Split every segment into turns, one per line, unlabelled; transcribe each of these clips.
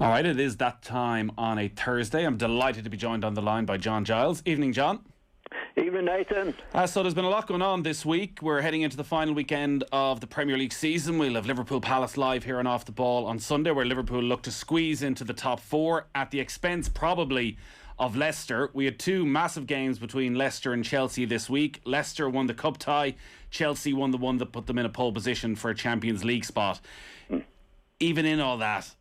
All right, it is that time on a Thursday. I'm delighted to be joined on the line by John Giles. Evening, John.
Evening, Nathan.
So there's been a lot going on this week. We're heading into the final weekend of the Premier League season. We'll have Liverpool Palace live here on Off the Ball on Sunday, where Liverpool look to squeeze into the top four at the expense probably of Leicester. We had two massive games between Leicester and Chelsea this week. Leicester won the cup tie. Chelsea won the one that put them in a pole position for a Champions League spot. Even in all that,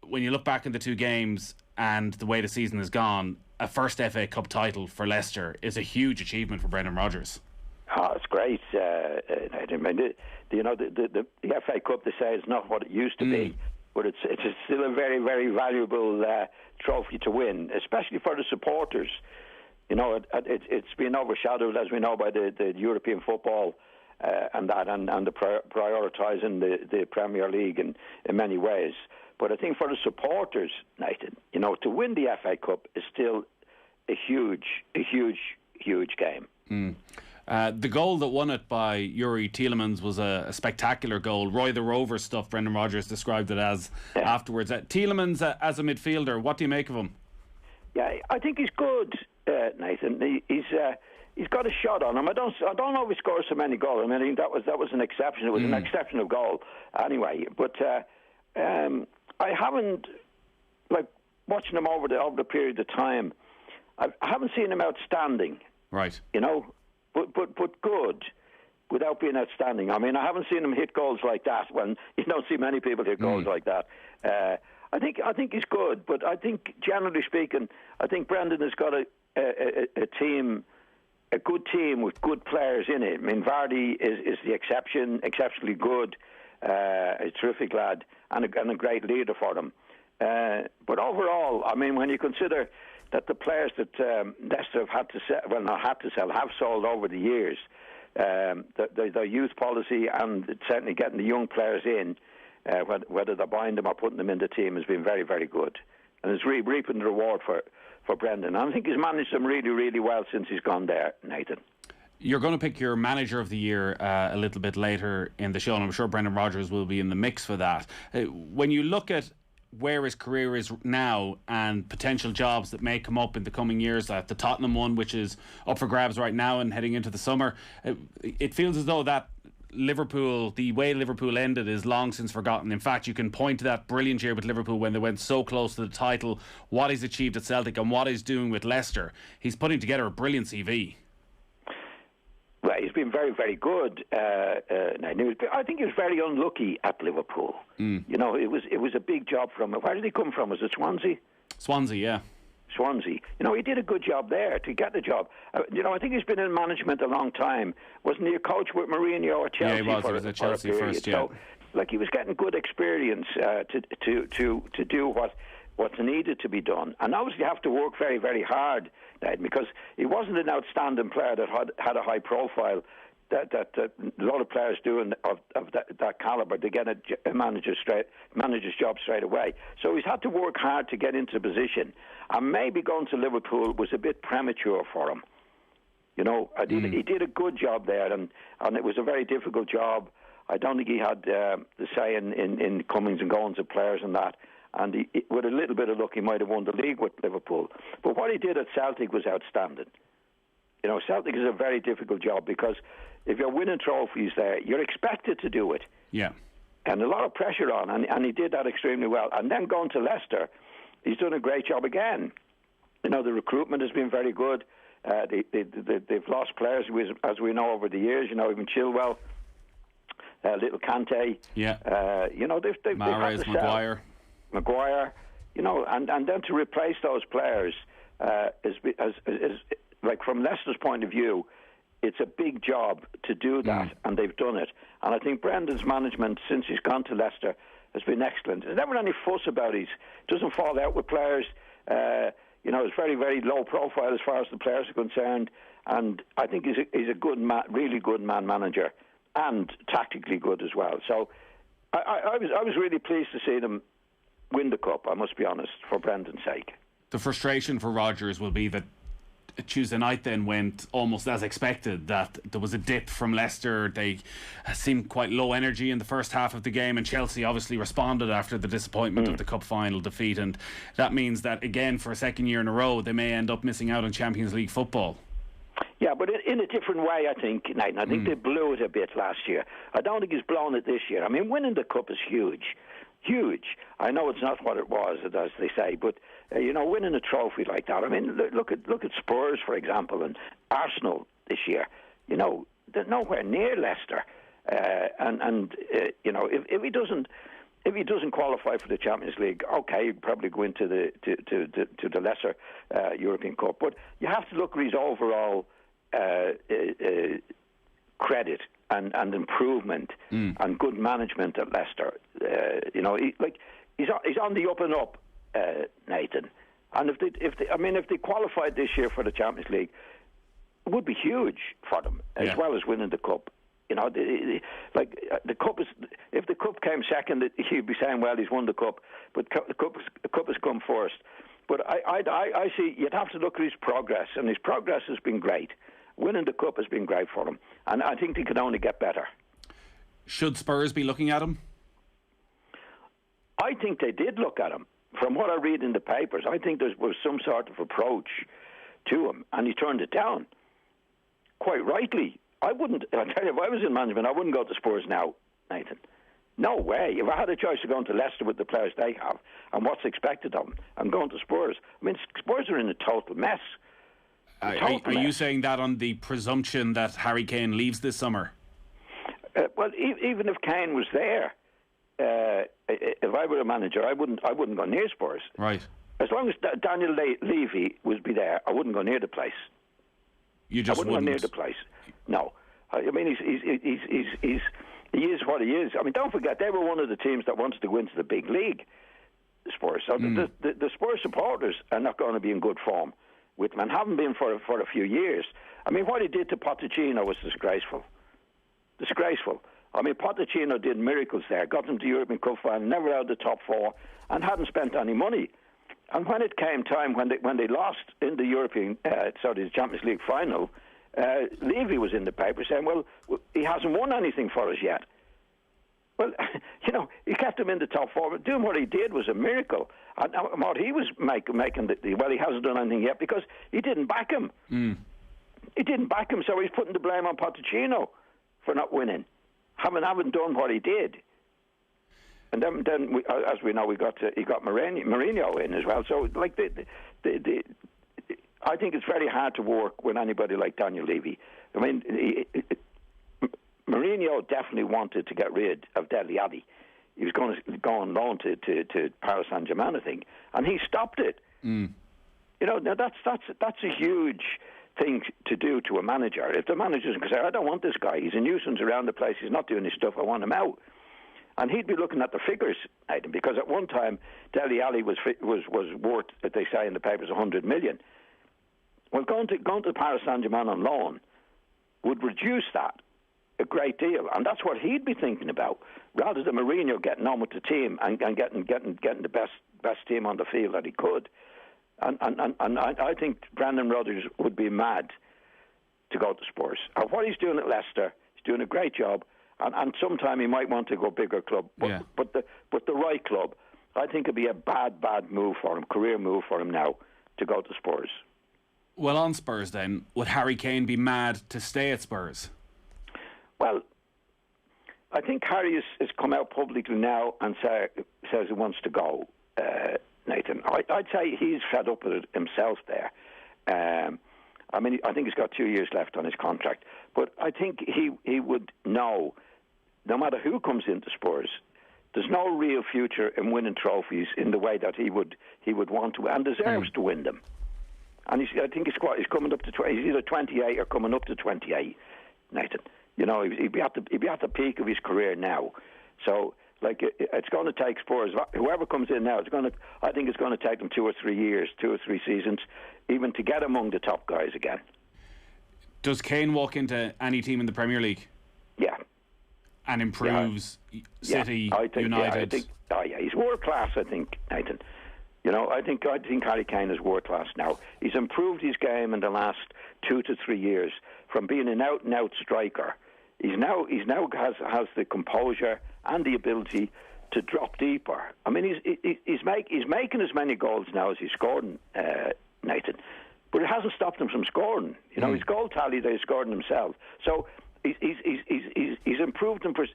when you look back in the two games and the way the season has gone, a first FA Cup title for Leicester is a huge achievement for Brendan Rodgers.
Oh, it's great. I mean, the FA Cup, they say, is not what it used to be, but it's still a very, very valuable trophy to win, especially for the supporters. You know, it's been overshadowed, as we know, by the European football and the prioritising the Premier League in many ways. But I think for the supporters, Nathan, you know, to win the FA Cup is still a huge game.
The goal that won it by Yuri Tielemans was a spectacular goal. Roy the Rover stuff, Brendan Rodgers described it as afterwards. Tielemans, as a midfielder, what do you make of him? Yeah,
I think he's good, Nathan. He's got a shot on him. I don't know if he scores so many goals. I mean, I think that was an exception. It was an exceptional goal anyway. But I haven't, like, watching him over the period of time, I haven't seen him outstanding.
Right.
You know, but good without being outstanding. I mean, I haven't seen him hit goals like that. When you don't see many people hit goals like that. I think he's good, but I think generally speaking, I think Brendan has got a team, a good team with good players in it. I mean, Vardy is the exception, exceptionally good. A terrific lad and a great leader for them. But overall, I mean, when you consider that the players that Leicester have had to sell, have sold over the years, their youth policy and certainly getting the young players in, whether they're buying them or putting them in the team, has been very, very good. And it's reaping the reward for Brendan. And I think he's managed them really, really well since he's gone there, Nathan.
You're going to pick your manager of the year a little bit later in the show, and I'm sure Brendan Rodgers will be in the mix for that. When you look at where his career is now and potential jobs that may come up in the coming years, like the Tottenham one, which is up for grabs right now and heading into the summer, it feels as though that Liverpool, the way Liverpool ended, is long since forgotten. In fact, you can point to that brilliant year with Liverpool when they went so close to the title, what he's achieved at Celtic and what he's doing with Leicester. He's putting together a brilliant CV.
Well, he's been very, very good. I think he was very unlucky at Liverpool. You know, it was a big job for him. Where did he come from? Was it Swansea?
Swansea, yeah.
Swansea. You know, he did a good job there to get the job. You know, I think he's been in management a long time. Wasn't he a coach with Mourinho at Chelsea?
Yeah, he was. He was at Chelsea first, yeah.
So, like, he was getting good experience to do what's needed to be done. And obviously you have to work very, very hard, because he wasn't an outstanding player that had a high profile that a lot of players do of that calibre to get a manager's job straight away. So he's had to work hard to get into the position. And maybe going to Liverpool was a bit premature for him. You know, he did a good job there, and it was a very difficult job. I don't think he had the say in comings and goings of players and that. And with a little bit of luck, he might have won the league with Liverpool. But what he did at Celtic was outstanding. You know, Celtic is a very difficult job because if you're winning trophies there, you're expected to do it.
Yeah.
And a lot of pressure on, and he did that extremely well. And then going to Leicester, he's done a great job again. You know, the recruitment has been very good. They've lost players, as we know, over the years. You know, even Chilwell, little Kante.
Yeah.
You know, they've had to sell. Maguire, you know, and then to replace those players is like, from Leicester's point of view, it's a big job to do that, and they've done it. And I think Brendan's management since he's gone to Leicester has been excellent. There's never any fuss about it. Doesn't fall out with players. You know, it's very, very low profile as far as the players are concerned. And I think he's a good really good manager, and tactically good as well. So I was really pleased to see them win the cup, I must be honest, for Brendan's sake.
The frustration for Rodgers will be that Tuesday night then went almost as expected, that there was a dip from Leicester. They seemed quite low energy in the first half of the game, and Chelsea obviously responded after the disappointment of the cup final defeat, and that means that again for a second year in a row they may end up missing out on Champions League football.
Yeah, but in a different way, I think, Nathan. I think they blew it a bit last year. I don't think he's blown it this year. I mean, winning the cup is huge. Huge. I know it's not what it was, as they say, but winning a trophy like that. I mean, look at Spurs, for example, and Arsenal this year. They're nowhere near Leicester, if he doesn't qualify for the Champions League, okay, he'd probably go into the lesser European Cup. But you have to look at his overall credit and improvement and good management at Leicester. He's on the up and up, Nathan. And if they qualified this year for the Champions League, it would be huge for them, as well as winning the cup. The cup is. If the cup came second, he'd be saying, "Well, he's won the cup," but the cup has come first. But I see you'd have to look at his progress, and his progress has been great. Winning the cup has been great for him, and I think he could only get better.
Should Spurs be looking at him?
I think they did look at him. From what I read in the papers, I think there was some sort of approach to him, and he turned it down. Quite rightly. I tell you, if I was in management, I wouldn't go to Spurs now, Nathan. No way. If I had a choice of going to Leicester with the players they have and what's expected of them, I'm going to Spurs. I mean, Spurs are in a total mess.
Are you saying that on the presumption that Harry Kane leaves this summer?
Well, even if Kane was there, if I were a manager, I wouldn't go near Spurs.
Right.
As long as Daniel Levy would be there, I wouldn't go near the place.
You just
wouldn't go near the place. No, I mean he is what he is. I mean, don't forget they were one of the teams that wanted to go into the big league. The Spurs. So the Spurs supporters are not going to be in good form with him, and haven't been for a few years. I mean, what he did to Pochettino was disgraceful. Disgraceful. I mean, Pochettino did miracles there, got them to European Cup final, never out of the top four, and hadn't spent any money. And when it came time, when they lost in the the Champions League final, Levy was in the paper saying, well, he hasn't won anything for us yet. Well, he kept him in the top four, but doing what he did was a miracle. And what he was making, he hasn't done anything yet because he didn't back him. He didn't back him, so he's putting the blame on Pochettino for not winning, having done what he did. And then as we know, he got Mourinho in as well. So, I think it's very hard to work with anybody like Daniel Levy. I mean, Mourinho definitely wanted to get rid of Dele Alli. He was going to go on loan to Paris Saint-Germain, I think, and he stopped it. Now that's a huge thing to do to a manager. If the manager's going to say, "I don't want this guy. He's a nuisance around the place. He's not doing his stuff. I want him out." And he'd be looking at the figures, Aidan, because at one time Dele Alli was worth, as they say in the papers, 100 million. Well, going to Paris Saint-Germain on loan would reduce that a great deal, and that's what he'd be thinking about, rather than Mourinho getting on with the team and getting the best team on the field that he could. And I think Brendan Rodgers would be mad to go to Spurs. And what he's doing at Leicester, he's doing a great job. And sometime he might want to go bigger club, but the right club. I think it'd be a bad move for him, career move for him now to go to Spurs.
Well, on Spurs then, would Harry Kane be mad to stay at Spurs?
Well, I think Harry has come out publicly now and says he wants to go. Nathan, I'd say he's fed up with it himself there. I mean, I think he's got 2 years left on his contract, but I think he would know, no matter who comes into Spurs, there's no real future in winning trophies in the way that he would want to and deserves to win them. And I think he's coming up to he's either 28 or coming up to 28, Nathan. He'd be at the peak of his career now. So, it's going to take Spurs, whoever comes in now, I think it's going to take them 2 or 3 years, 2 or 3 seasons, even to get among the top guys again.
Does Kane walk into any team in the Premier League?
Yeah.
And improves City,
I think,
United?
he's world class, I think, Nathan. You know, I think Harry Kane is world class now. He's improved his game in the last 2 to 3 years from being an out and out striker. He's now has the composure and the ability to drop deeper. I mean, he's making as many goals now as he's scoring, Nathan. But it hasn't stopped him from scoring. You know, his goal tally that he's scored himself. So he's improved him for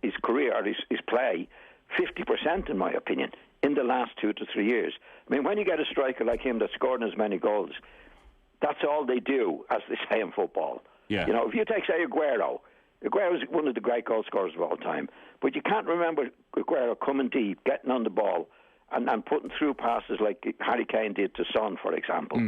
his career, or his play, 50%, in my opinion, in the last 2 to 3 years. I mean, when you get a striker like him that's scoring as many goals, that's all they do, as they say in football.
Yeah.
You know, if you take, say, Aguero's one of the great goal scorers of all time, but you can't remember Aguero coming deep, getting on the ball, and putting through passes like Harry Kane did to Son, for example.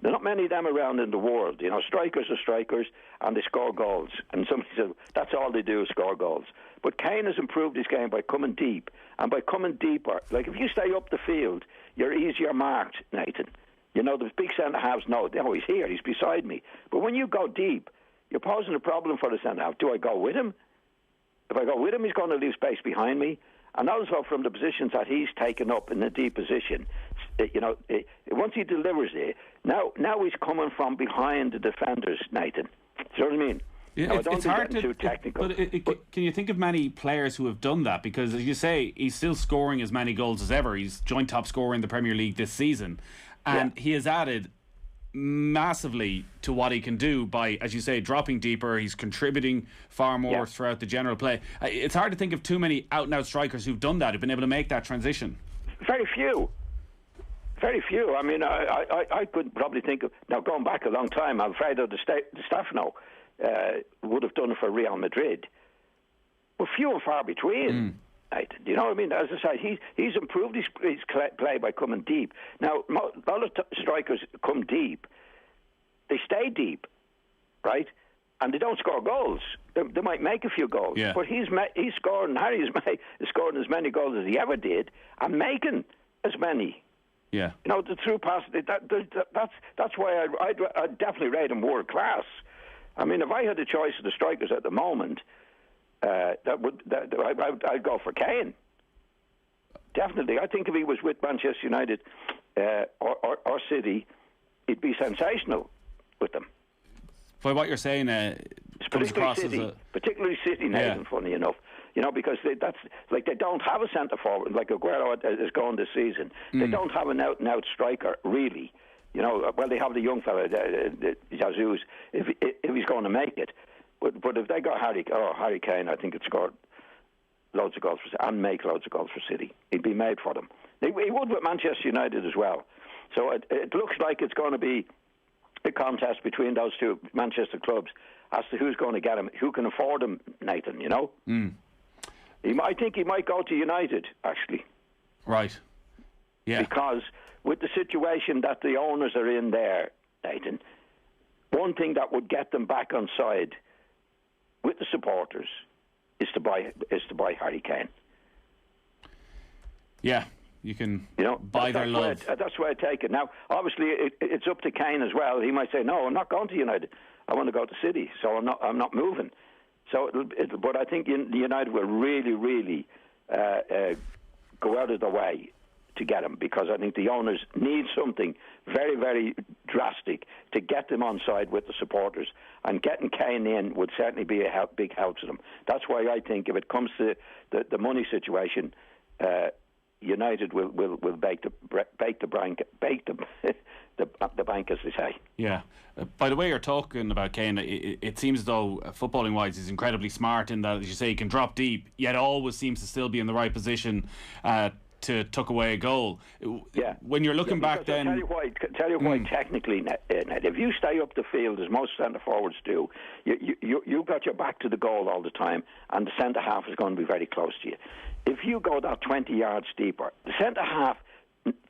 There are not many of them around in the world. You know, strikers are strikers, and they score goals. And somebody said, that's all they do is score goals. But Kane has improved his game by coming deep, and by coming deeper. Like, if you stay up the field, you're easier marked, Nathan. You know, the big centre-halves know, he's here, he's beside me. But when you go deep, you're posing a problem for the centre-half. Do I go with him? If I go with him, he's going to leave space behind me. And also from the positions that he's taken up in the deep position, you know, once he delivers it, now he's coming from behind the defenders, Nathan. Do you know what I mean?
Yeah,
no, I don't
it's
think
hard
that's too technical.
But can you think of many players who have done that? Because, as you say, he's still scoring as many goals as ever. He's joint top scorer in the Premier League this season. And he has added massively to what he can do by, as you say, dropping deeper. He's contributing far more throughout the general play. It's hard to think of too many out-and-out strikers who've done that, who've been able to make that transition.
Very few. I mean, I could probably think of, now going back a long time, Alfredo Di Stefano would have done it for Real Madrid. But few and far between. You know what I mean? As I say, he's improved his play by coming deep. Now, a lot of strikers come deep. They stay deep, right? And they don't score goals. They might make a few goals.
Yeah.
But he's scoring, Harry is scoring as many goals as he ever did and making as many.
Yeah.
You know, the through pass, that's why I'd definitely rate him world class. I mean, if I had a choice of the strikers at the moment, I'd go for Kane. Definitely. I think if he was with Manchester United or City, it'd be sensational with them.
By what you're saying, comes across
particularly City, Nathan, funny enough. You know, because they don't have a centre forward like Aguero is going this season. They don't have an out and out striker really. You know, well, they have the young fella, Jesus, if he's going to make it. But if they got Harry Kane, I think he'd score loads of goals and make loads of goals for City. He'd be made for them. He would with Manchester United as well. So it looks like it's going to be a contest between those two Manchester clubs as to who's going to get him, who can afford him, Nathan, you know? I think he might go to United, actually.
Right. Yeah.
Because with the situation that the owners are in there, Nathan, one thing that would get them back on side with the supporters is to buy Harry Kane.
Yeah, you can buy their love.
That's where I take it. Now, obviously, it's up to Kane as well. He might say, "No, I'm not going to United. I want to go to City, so I'm not moving." So, but I think United will really, really go out of their way to get him, because I think the owners need something very, very drastic to get them on side with the supporters, and getting Kane in would certainly be a big help to them. That's why I think if it comes to the money situation, United will bake the bank, as they say.
Yeah. By the way you're talking about Kane, it seems as though, footballing wise, he's incredibly smart in that, as you say, he can drop deep, yet always seems to still be in the right position to tuck away a goal.
Yeah.
When you're looking back, then
tell you why technically, Ned, if you stay up the field as most centre forwards do, you've got your back to the goal all the time, and the centre half is going to be very close to you. If you go that 20 yards deeper, the centre half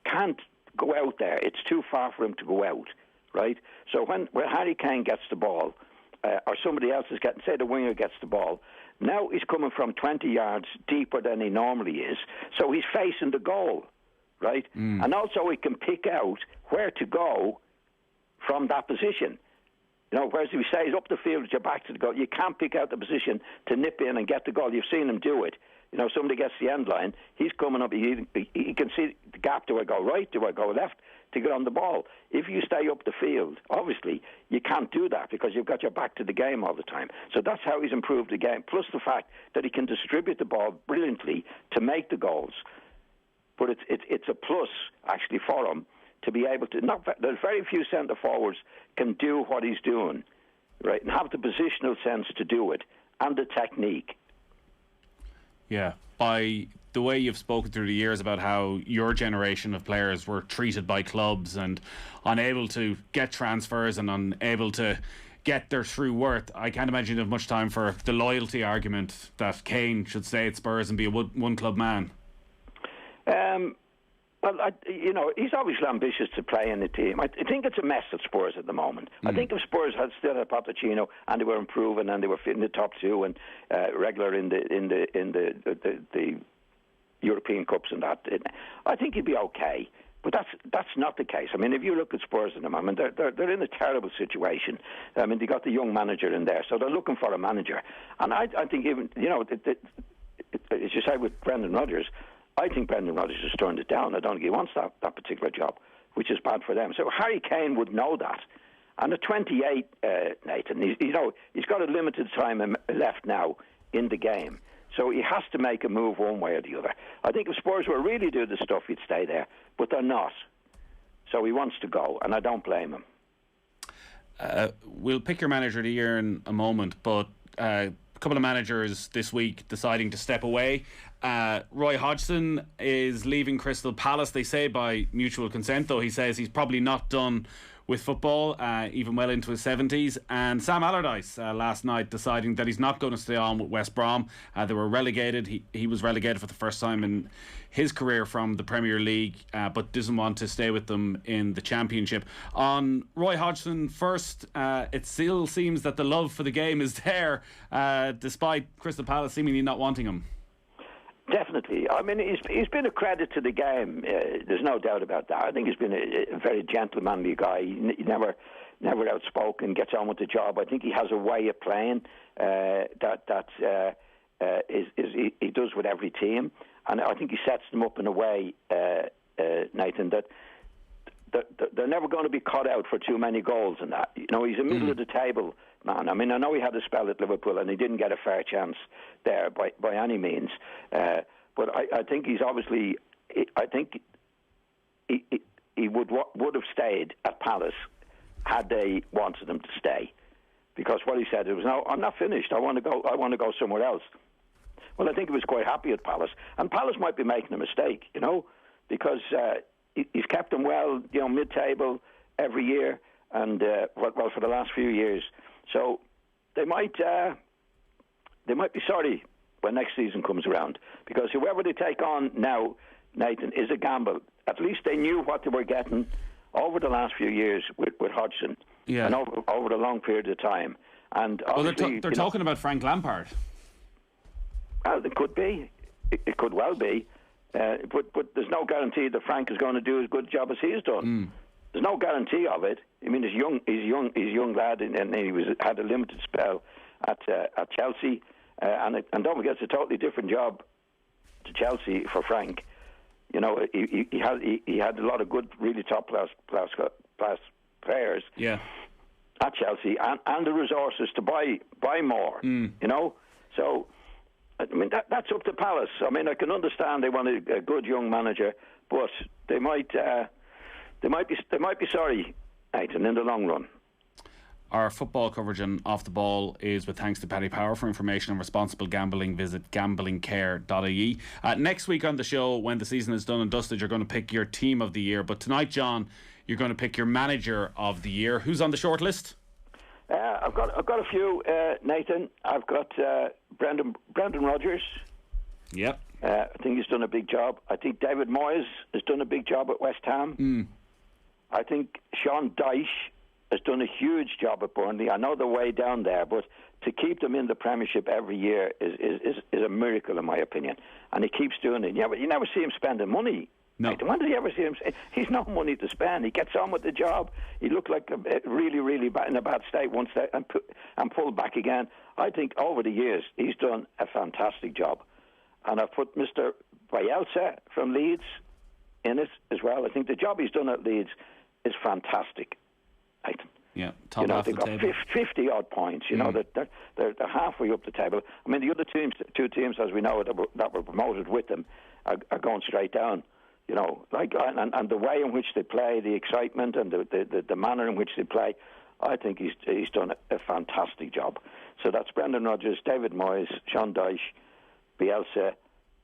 can't go out there. It's too far for him to go out, right? So when Harry Kane gets the ball, or somebody else is getting, say the winger gets the ball, now he's coming from 20 yards deeper than he normally is, so he's facing the goal, right? And also he can pick out where to go from that position. You know, whereas if he stays up the field with your back to the goal, you can't pick out the position to nip in and get the goal. You've seen him do it. somebody gets the end line, he's coming up, he can see the gap. Do I go right? Do I go left to get on the ball? If you stay up the field, obviously, you can't do that because you've got your back to the game all the time. So that's how he's improved the game, plus the fact that he can distribute the ball brilliantly to make the goals. But it's a plus, actually, for him to be able to... There's very few centre-forwards can do what he's doing, right, and have the positional sense to do it, and the technique.
Yeah, by the way you've spoken through the years about how your generation of players were treated by clubs and unable to get transfers and unable to get their true worth, I can't imagine you have much time for the loyalty argument that Kane should stay at Spurs and be a one-club man.
Well, he's obviously ambitious to play in the team. I think it's a mess at Spurs at the moment. I think if Spurs had still had Pochettino and they were improving and they were fitting the top two and regular in the European Cups and that, I think he'd be okay. But that's not the case. I mean, if you look at Spurs at the moment, they're in a terrible situation. I mean, they got the young manager in there, so they're looking for a manager. And I think even as you say with Brendan Rodgers, I think Brendan Rodgers has turned it down. I don't think he wants that particular job, which is bad for them. So Harry Kane would know that. And at 28, Nathan, he's got a limited time left now in the game. So he has to make a move one way or the other. I think if Spurs were really doing the stuff, he'd stay there. But they're not. So he wants to go, and I don't blame him.
We'll pick your manager of the year in a moment, but a couple of managers this week deciding to step away. Roy Hodgson is leaving Crystal Palace, they say by mutual consent, though he says he's probably not done with football, even well into his 70s. And Sam Allardyce last night deciding that he's not going to stay on with West Brom. They were relegated. He was relegated for the first time in his career from the Premier League, but doesn't want to stay with them in the Championship. On Roy Hodgson first, it still seems that the love for the game is there, despite Crystal Palace seemingly not wanting him.
Definitely. I mean, he's been a credit to the game. There's no doubt about that. I think he's been a very gentlemanly guy. He never outspoken, gets on with the job. I think he has a way of playing that he does with every team. And I think he sets them up in a way, Nathan, that they're never going to be cut out for too many goals and that. He's a middle of the table man. I mean, I know he had a spell at Liverpool and he didn't get a fair chance there by any means. But I think he's obviously... I think he would have stayed at Palace had they wanted him to stay. Because what he said was, no, I'm not finished. I want to go somewhere else. Well, I think he was quite happy at Palace. And Palace might be making a mistake, because he's kept them well, mid-table every year, and for the last few years. So they might be sorry when next season comes around, because whoever they take on now, Nathan, is a gamble. At least they knew what they were getting over the last few years with Hodgson, and over a long period of time. And
they're talking about Frank Lampard.
Well, it could be. It could well be. But there's no guarantee that Frank is going to do as good a job as he's done. There's no guarantee of it. I mean, he's a young lad, and he had a limited spell at Chelsea, and don't forget, it's a totally different job to Chelsea for Frank. He had a lot of good, really top class players.
Yeah.
At Chelsea, and the resources to buy more. So. I mean, that's up to Palace. I mean, I can understand they want a good young manager, but they might be sorry, Nathan, in the long run.
Our football coverage on Off the Ball is with thanks to Paddy Power. For information on responsible gambling, visit gamblingcare.ie. Next week on the show, when the season is done and dusted, you're going to pick your team of the year. But tonight, John, you're going to pick your manager of the year. Who's on the short list?
I've got a few, Nathan. I've got Brendan Rodgers.
Yep.
I think he's done a big job. I think David Moyes has done a big job at West Ham. I think Sean Dyche has done a huge job at Burnley. I know they're way down there, but to keep them in the Premiership every year is a miracle, in my opinion. And he keeps doing it. You never see him spending money.
No.
When did you ever see him? He's no money to spend. He gets on with the job. He looked like really, really in a bad state once and pulled back again. I think over the years he's done a fantastic job, and I've put Mr. Bielsa from Leeds in it as well. I think the job he's done at Leeds is fantastic.
Yeah, top half
they've
of the
got
table.
50-odd points. They're halfway up the table. I mean, the other two teams, as we know, that were promoted with them, are going straight down. And the way in which they play, the excitement and the manner in which they play, I think he's done a fantastic job. So that's Brendan Rodgers, David Moyes, Sean Dyche, Bielsa,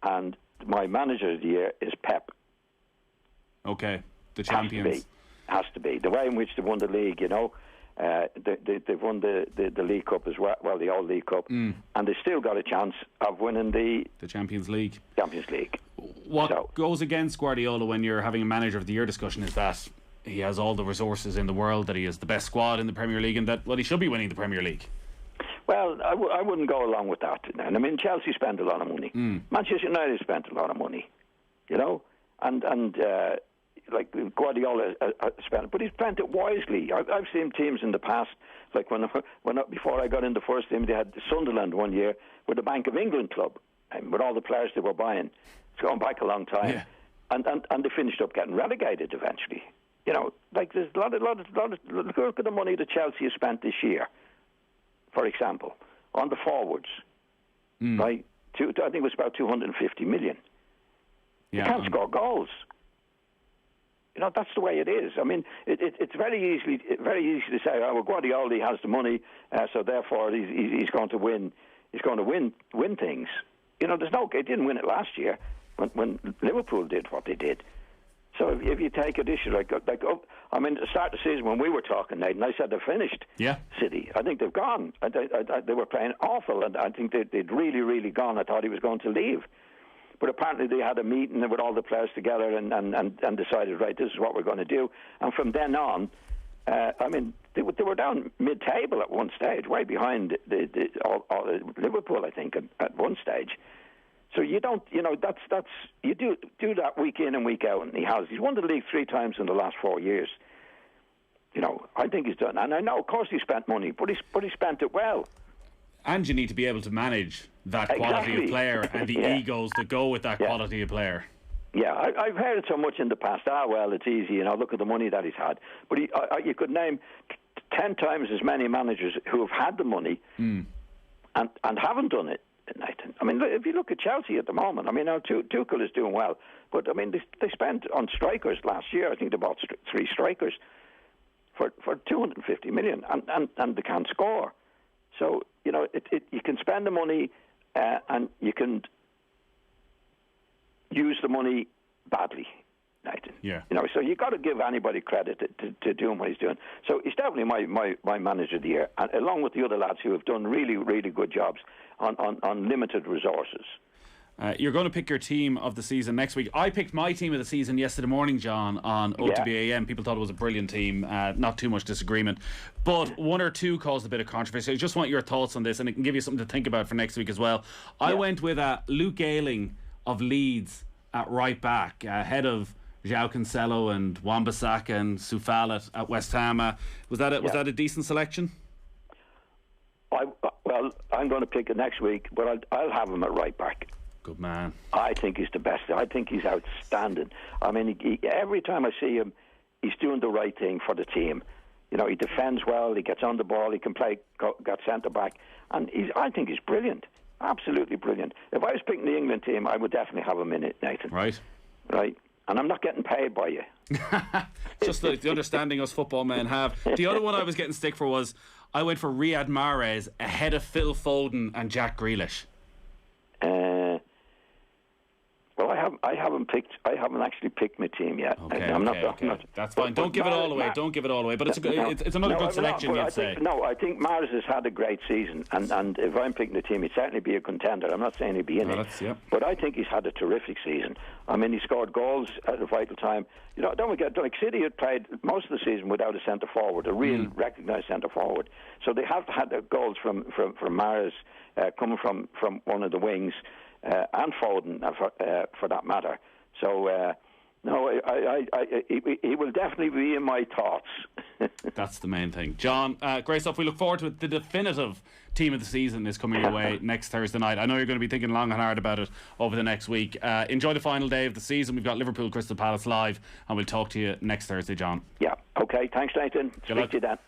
and my manager of the year is Pep.
Okay, the champions.
Has to be. The way in which they won the league, they've won the League Cup as well, the Old League Cup, and they still got a chance of winning the
Champions League.
What
goes against Guardiola when you're having a manager of the year discussion is that he has all the resources in the world, that he has the best squad in the Premier League, and that he should be winning the Premier League.
Well, I wouldn't go along with that. And I mean, Chelsea spent a lot of money. Manchester United spent a lot of money, and like Guardiola spent, but he spent it wisely. I've seen teams in the past, like when before I got in the first team, they had Sunderland one year with the Bank of England club, and with all the players they were buying. It's going back a long time,
yeah.
and they finished up getting relegated eventually. There's a lot of look at the money that Chelsea has spent this year, for example, on the forwards, right? I think it was about 250 million.
Yeah,
you can't score goals. That's the way it is. I mean, it's very easy to say, oh, well, Guardiola has the money, so therefore he's going to win. He's going to win things. He didn't win it last year when Liverpool did what they did. So if you take an issue at the start of the season when we were talking, Nathan, I said they're finished.
Yeah.
City. I think they've gone. They were playing awful, and I think they'd really, really gone. I thought he was going to leave. But apparently they had a meeting with all the players together and decided, right, this is what we're going to do. And from then on, they were down mid-table at one stage, way behind Liverpool, I think, at one stage. So you don't, that's you do that week in and week out, and he's won the league 3 times in the last 4 years. I think he's done, and I know, of course, he spent money, but he spent it well.
And you need to be able to manage that quality of player and the egos that go with that quality of player.
Yeah, I've heard it so much in the past. Well, it's easy, look at the money that he's had. But you could name 10 times as many managers who have had the money and haven't done it. I mean, if you look at Chelsea at the moment, now Tuchel is doing well, but they spent on strikers last year. I think they bought 3 strikers for 250 million, and they can't score. So you can spend the money and you can use the money badly, Nathan.
Yeah.
So you got to give anybody credit to doing what he's doing. So he's definitely my manager of the year, and along with the other lads who have done really, really good jobs on limited resources.
You're going to pick your team of the season next week. I picked my team of the season yesterday morning, John, on OTB AM. People thought it was a brilliant team. Not too much disagreement. But one or two caused a bit of controversy. I just want your thoughts on this, and it can give you something to think about for next week as well. I went with Luke Ayling of Leeds at right back, ahead of João Cancelo and Wan-Bissaka and Soufal at West Ham. Was that a decent selection?
Well, I'm going to pick it next week, but I'll have him at right back.
Good man.
I think he's the best. I think he's outstanding. I mean, every time I see him, he's doing the right thing for the team. He defends well, he gets on the ball, he can play, got centre-back, and I think he's brilliant. Absolutely brilliant. If I was picking the England team, I would definitely have him in it, Nathan.
Right.
And I'm not getting paid by you.
Just the understanding us football men have. The other one I was getting stick for was I went for Riyad Mahrez ahead of Phil Foden and Jack Grealish.
Well, I haven't actually picked my team yet.
Okay, I'm not. That's fine. Don't give it all away. Don't give it all away. But it's another good selection, you'd say.
I think Mahrez has had a great season, and if I'm picking the team, he'd certainly be a contender. I'm not saying he'd be in it, but I think he's had a terrific season. I mean, he scored goals at a vital time. Don't forget, City had played most of the season without a centre forward, a real recognised centre forward. So they have had goals from Mahrez coming from one of the wings. And Foden, for that matter. So, no, he will definitely be in my thoughts.
That's the main thing. John, great stuff. We look forward to it. The definitive team of the season is coming your way next Thursday night. I know you're going to be thinking long and hard about it over the next week. Enjoy the final day of the season. We've got Liverpool Crystal Palace live, and we'll talk to you next Thursday, John.
Yeah, okay. Thanks, Nathan.
Good
Speak
luck.
to you then.